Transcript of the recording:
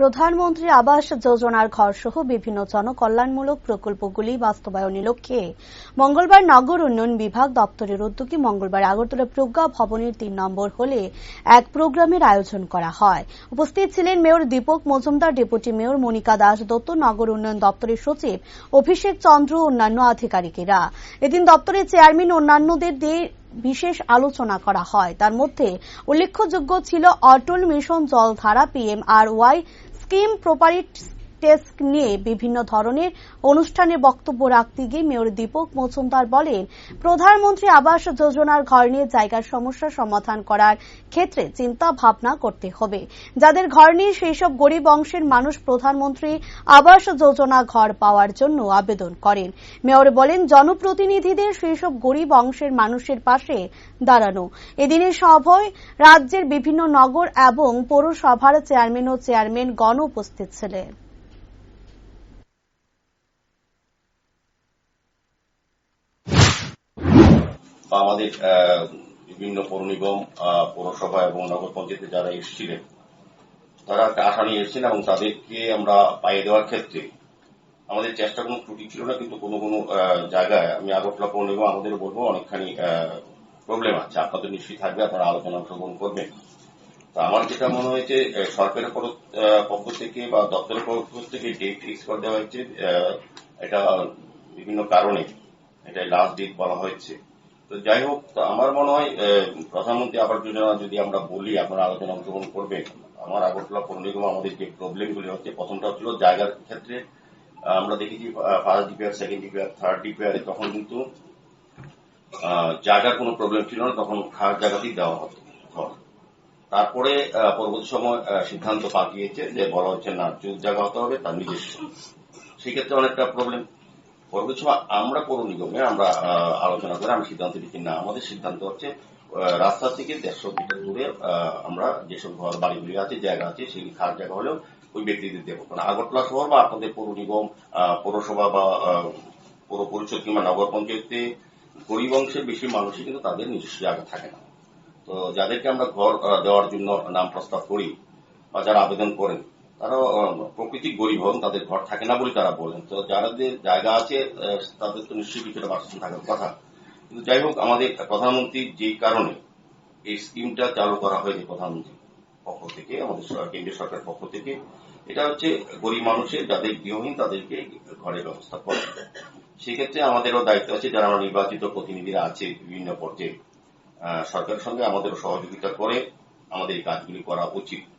প্রধানমন্ত্রী আবাস যোজনার ঘরসহ বিভিন্ন জনকল্যাণমূলক প্রকল্পগুলি বাস্তবায়নের লক্ষ্যে মঙ্গলবার নগর উন্নয়ন বিভাগ দপ্তরের উদ্যোগে মঙ্গলবার আগরতলা প্রজ্ঞা ভবনের ৩ নম্বর হলে এক প্রোগ্রামের আয়োজন করা হয়। উপস্থিত ছিলেন mayor Dipak Majumdar, deputy mayor Monika Das Dutta, নগর উন্নয়ন দপ্তরের সচিব অভিষেক চন্দ্র ও অন্যান্য আধিকারিকেরা। এদিন দপ্তরের চেয়ারম্যান অন্যান্যদের দিয়ে বিশেষ আলোচনা করা হয়। তার মধ্যে উল্লেখযোগ্য ছিল অটল মিশন জলধারা, PMRY স্কিম, প্রপার্টি টেস্ক নিয়ে বিভিন্ন ধরনের অনুষ্ঠানে বক্তব্য রাখতে গিয়ে মেয়র দীপক মজুমদার বলেন, প্রধানমন্ত্রী আবাস যোজনার ঘর নিয়ে জায়গার সমস্যা সমাধান করার ক্ষেত্রে চিন্তা ভাবনা করতে হবে। যাদের ঘর নেই সেই সব গরিব অংশের মানুষ প্রধানমন্ত্রী আবাস যোজনা ঘর পাওয়ার জন্য আবেদন করেন। মেয়র বলেন, জনপ্রতিনিধিদের সেই সব গরিব অংশের মানুষের পাশে দাঁড়ানো। এদিনের সভায় রাজ্যের বিভিন্ন নগর এবং পৌরসভার চেয়ারম্যান ও চেয়ারম্যানগণ উপস্থিত ছিলেন। আমাদের বিভিন্ন পৌর নিগম, পৌরসভা এবং নগর পঞ্চায়েতে যারা এসেছিলেন তারা একটা আশা নিয়ে এসেছেন এবং তাদেরকে আমরা পাইয়ে দেওয়ার ক্ষেত্রে আমাদের চেষ্টা কোনো ত্রুটি ছিল না, কিন্তু কোনো কোনো জায়গায় আমি আগরতলা পৌর নিগম আমাদের বলবো অনেকখানি প্রবলেম আছে। আপনাদের নিশ্চয়ই থাকবে, আপনারা আলোচনা অংশগ্রহণ করবেন। তো আমার যেটা মনে হয়েছে সরকারের পক্ষ থেকে বা দপ্তরের পক্ষ থেকে ডেট ফিক্স করে দেওয়া হয়েছে, এটা বিভিন্ন কারণে এটা লাস্ট ডেট বলা হয়েছে। তো যাই হোক, আমার মনে হয় প্রধানমন্ত্রী আবাস যোজনা যদি আমরা বলি আপনারা আলোচনা অংশগ্রহণ করবেন। আমার আগরতলা পৌর নিগম আমাদের যে প্রবলেমগুলি হচ্ছে, প্রথমটা হচ্ছিল জায়গার ক্ষেত্রে। আমরা দেখেছি first DPR, second DPR, third ডিপিআরে তখন কিন্তু জায়গার কোনো প্রবলেম ছিল না, তখন খাস জায়গাতেই দেওয়া হতো ঘর। তারপরে পরবর্তী সময় সিদ্ধান্ত পাল্টিয়েছে যে বলা হচ্ছে না, জোর জায়গা হতে হবে তার নিজস্ব। সেক্ষেত্রে অনেকটা প্রবলেম। পরবর্তী সময় আমরা পৌর নিগমে আমরা আলোচনা করে আমি সিদ্ধান্ত নিচ্ছি না, আমাদের সিদ্ধান্ত হচ্ছে রাস্তা থেকে 150 মিটার দূরে আমরা যেসব ঘর বাড়িগুলি আছে, জায়গা আছে, সেই খাস জায়গা হলেও ওই ব্যক্তিদের দেবো। কারণ আগরতলা শহর বা আপনাদের পৌর নিগম, পৌরসভা বা পৌর পরিষদ কিংবা নগর পঞ্চায়েতে গরিব অংশের বেশি মানুষই কিন্তু তাদের নিজস্ব জায়গা থাকে না। তো যাদেরকে আমরা ঘর দেওয়ার জন্য নাম প্রস্তাব করি বা যারা আবেদন করেন তারা প্রকৃতিক গরিব হন, তাদের ঘর থাকে না বলে তারা বলেন। তো যাদের জায়গা আছে তাদের তো নিশ্চয়ই কিছুটা বাসস্থান থাকার কথা। কিন্তু যাই হোক, আমাদের প্রধানমন্ত্রী যেই কারণে এই স্কিমটা চালু করা হয়েছে প্রধানমন্ত্রীর পক্ষ থেকে, আমাদের কেন্দ্রীয় সরকারের পক্ষ থেকে, এটা হচ্ছে গরিব মানুষের যাদের গৃহহীন তাদেরকে ঘরের ব্যবস্থা করা। সেক্ষেত্রে আমাদেরও দায়িত্ব আছে, যারা আমরা নির্বাচিত প্রতিনিধিরা আছে বিভিন্ন পর্যায়ে, সরকারের সঙ্গে আমাদেরও সহযোগিতা করে আমাদের এই কাজগুলি করা উচিত।